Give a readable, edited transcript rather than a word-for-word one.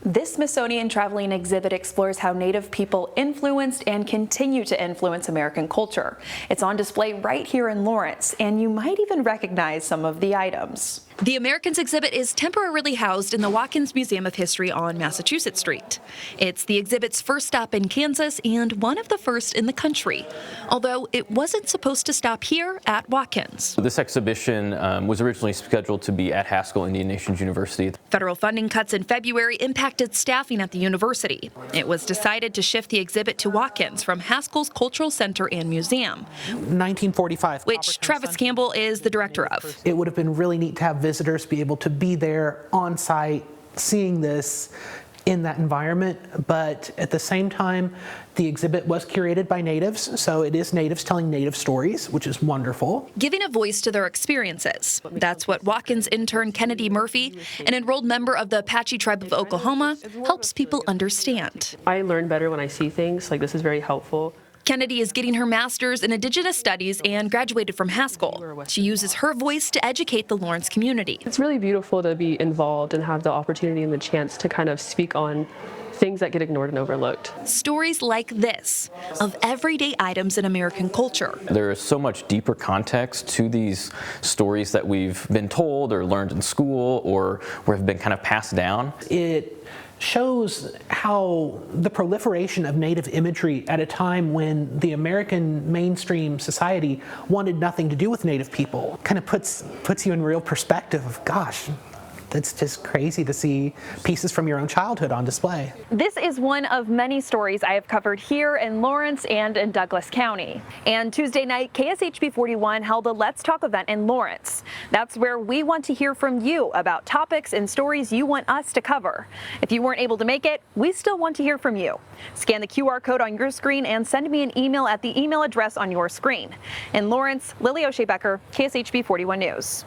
This Smithsonian traveling exhibit explores how Native people influenced and continue to influence American culture. It's on display right here in Lawrence, and you might even recognize some of the items. The Americans exhibit is temporarily housed in the Watkins Museum of History on Massachusetts Street. It's the exhibit's first stop in Kansas and one of the first in the country, although it wasn't supposed to stop here at Watkins. This exhibition was originally scheduled to be at Haskell Indian Nations University. Federal funding cuts in February impacted staffing at the university. It was decided to shift the exhibit to Watkins from Haskell's Cultural Center and Museum, 1945, which Travis Campbell is the director of. It would have been really neat to have visitors be able to be there on site, seeing this in that environment, but at the same time, the exhibit was curated by natives, so it is natives telling native stories, which is wonderful. Giving a voice to their experiences. That's what Watkins intern Kennedy Murphy, an enrolled member of the Apache tribe of Oklahoma, helps people understand. I learn better when I see things, like this is very helpful. Kennedy is getting her master's in Indigenous Studies and graduated from Haskell. She uses her voice to educate the Lawrence community. It's really beautiful to be involved and have the opportunity and the chance to kind of speak on things that get ignored and overlooked. Stories like this of everyday items in American culture. There is so much deeper context to these stories that we've been told or learned in school or have been kind of passed down. It shows how the proliferation of native imagery at a time when the American mainstream society wanted nothing to do with native people kind of puts you in real perspective of, gosh, it's just crazy to see pieces from your own childhood on display. This is one of many stories I have covered here in Lawrence and in Douglas County. And Tuesday night, KSHB 41 held a Let's Talk event in Lawrence. That's where we want to hear from you about topics and stories you want us to cover. If you weren't able to make it, we still want to hear from you. Scan the QR code on your screen and send me an email at the email address on your screen. In Lawrence, Lily O'Shea Becker, KSHB 41 News.